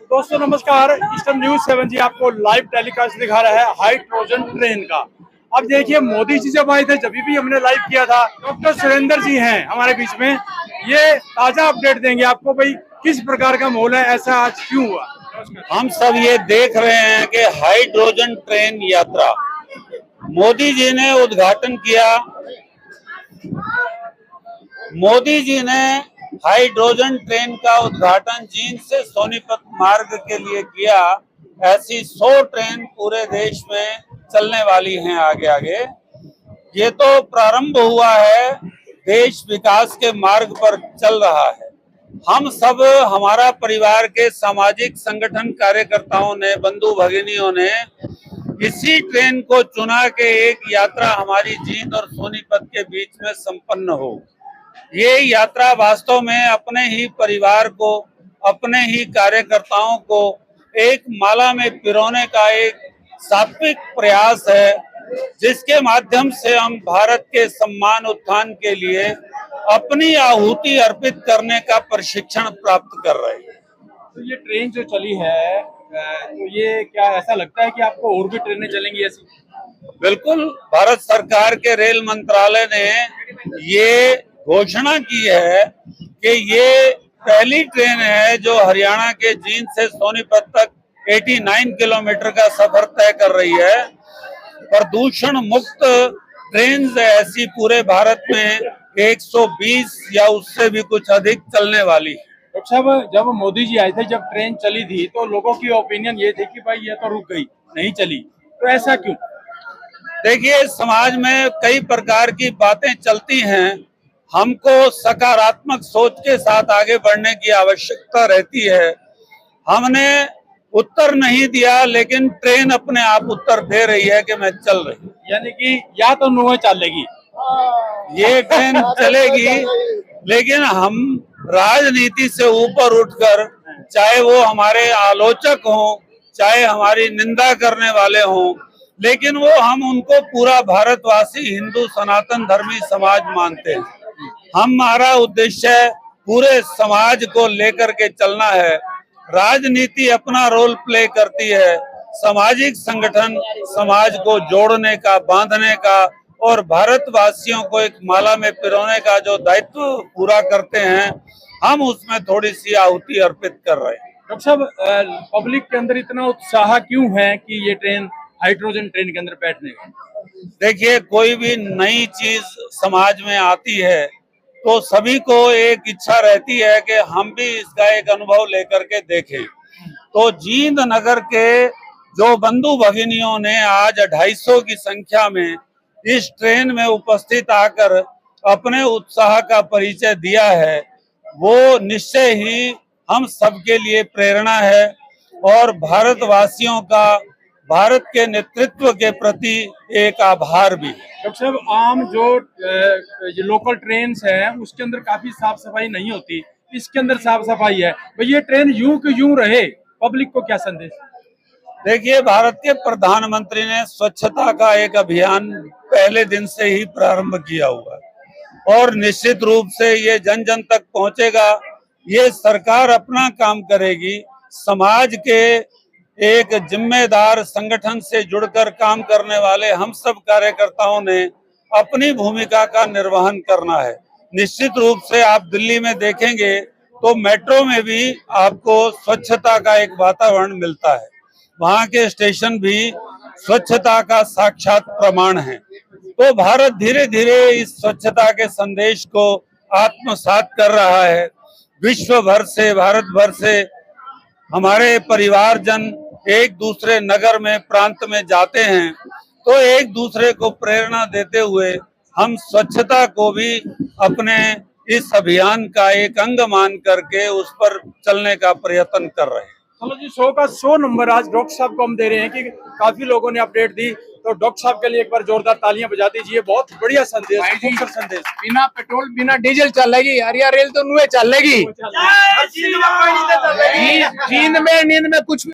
दोस्तों नमस्कार, eastern news 7 जी आपको लाइव टेलीकास्ट दिखा रहा है हाइड्रोजन ट्रेन का। अब देखिए, मोदी जी जब आए थे जब भी हमने लाइव किया था। डॉक्टर सुरेंद्र जी हैं हमारे बीच में, ये ताजा अपडेट देंगे आपको भाई किस प्रकार का माहौल है, ऐसा आज क्यों हुआ। हम सब ये देख रहे हैं कि हाइड्रोजन ट्रेन यात्रा मोदी जी ने उद्घाटन किया। मोदी जी ने हाइड्रोजन ट्रेन का उद्घाटन जींद से सोनीपत मार्ग के लिए किया। ऐसी 100 ट्रेन पूरे देश में चलने वाली हैं आगे आगे। ये तो प्रारंभ हुआ है, देश विकास के मार्ग पर चल रहा है। हम सब, हमारा परिवार के सामाजिक संगठन कार्यकर्ताओं ने, बंधु भगिनियों ने इसी ट्रेन को चुना के एक यात्रा हमारी जींद और सोनीपत के बीच में संपन्न हो। ये यात्रा वास्तव में अपने ही परिवार को, अपने ही कार्यकर्ताओं को एक माला में पिरोने का एक सात्विक प्रयास है, जिसके माध्यम से हम भारत के सम्मान उत्थान के लिए अपनी आहुति अर्पित करने का प्रशिक्षण प्राप्त कर रहे हैं। तो ये ट्रेन जो चली है, तो ये क्या ऐसा लगता है कि आपको और भी ट्रेनें चलेंगी ऐसी? बिल्कुल, भारत सरकार के रेल मंत्रालय ने ये घोषणा की है कि ये पहली ट्रेन है जो हरियाणा के जींद से सोनीपत तक 89 किलोमीटर का सफर तय कर रही है। प्रदूषण मुक्त ट्रेन ऐसी पूरे भारत में 120 या उससे भी कुछ अधिक चलने वाली है। डॉक्टर साहब, जब मोदी जी आए थे, जब ट्रेन चली थी तो लोगों की ओपिनियन ये थी कि भाई ये तो रुक गई, नहीं चली, तो ऐसा क्यों? देखिए, समाज में कई प्रकार की बातें चलती हैं। हमको सकारात्मक सोच के साथ आगे बढ़ने की आवश्यकता रहती है। हमने उत्तर नहीं दिया, लेकिन ट्रेन अपने आप उत्तर दे रही है कि मैं चल रही हूँ। यानी कि या तो नुह चलेगी, ये ट्रेन चलेगी, लेकिन हम राजनीति से ऊपर उठकर, चाहे वो हमारे आलोचक हों, चाहे हमारी निंदा करने वाले हों, लेकिन वो हम उनको पूरा भारतवासी हिंदू सनातन धर्मी समाज मानते हैं। हमारा उद्देश्य पूरे समाज को लेकर के चलना है। राजनीति अपना रोल प्ले करती है, सामाजिक संगठन समाज को जोड़ने का, बांधने का और भारतवासियों को एक माला में पिरोने का जो दायित्व पूरा करते हैं, हम उसमें थोड़ी सी आहुति अर्पित कर रहे हैं। डॉक्टर साहब, पब्लिक के अंदर इतना उत्साह क्यों है कि ये ट्रेन हाइड्रोजन ट्रेन के अंदर बैठने का? देखिए, कोई भी नई चीज समाज में आती है तो सभी को एक इच्छा रहती है कि हम भी इसका एक अनुभव लेकर के देखें। तो जींद नगर के जो बंधु भगिनियों ने आज 250 की संख्या में इस ट्रेन में उपस्थित आकर अपने उत्साह का परिचय दिया है, वो निश्चय ही हम सबके लिए प्रेरणा है और भारतवासियों का भारत के नेतृत्व के प्रति एक आभार भी है। डॉक्टर साहब, आम जो लोकल ट्रेन है उसके अंदर काफी साफ सफाई नहीं होती, इसके अंदर साफ सफाई है, तो ये ट्रेन यूं कि यूं रहे, पब्लिक को क्या संदेश? देखिए, भारत के प्रधानमंत्री ने स्वच्छता का एक अभियान पहले दिन से ही प्रारंभ किया हुआ है और निश्चित रूप से ये जन जन तक पहुंचेगा। ये सरकार अपना काम करेगी, समाज के एक जिम्मेदार संगठन से जुड़कर काम करने वाले हम सब कार्यकर्ताओं ने अपनी भूमिका का निर्वहन करना है। निश्चित रूप से आप दिल्ली में देखेंगे तो मेट्रो में भी आपको स्वच्छता का एक वातावरण मिलता है, वहाँ के स्टेशन भी स्वच्छता का साक्षात प्रमाण है। तो भारत धीरे धीरे इस स्वच्छता के संदेश को आत्मसात कर रहा है। विश्व भर से, भारत भर से हमारे परिवारजन एक दूसरे नगर में, प्रांत में जाते हैं, तो एक दूसरे को प्रेरणा देते हुए हम स्वच्छता को भी अपने इस अभियान का एक अंग मान करके उस पर चलने का प्रयत्न कर रहे हैं। चलो जी, 100 का 100 नंबर आज डॉक्टर साहब को हम दे रहे हैं कि काफी लोगों ने अपडेट दी, तो डॉक्टर साहब के लिए एक बार जोरदार तालियां बजा दीजिए। बहुत बढ़िया संदेश, खूबसूरत संदेश। बिना पेट्रोल बिना डीजल चलेगी, हरिया रेल तो नुए चलेगी। जींद में नींद में कुछ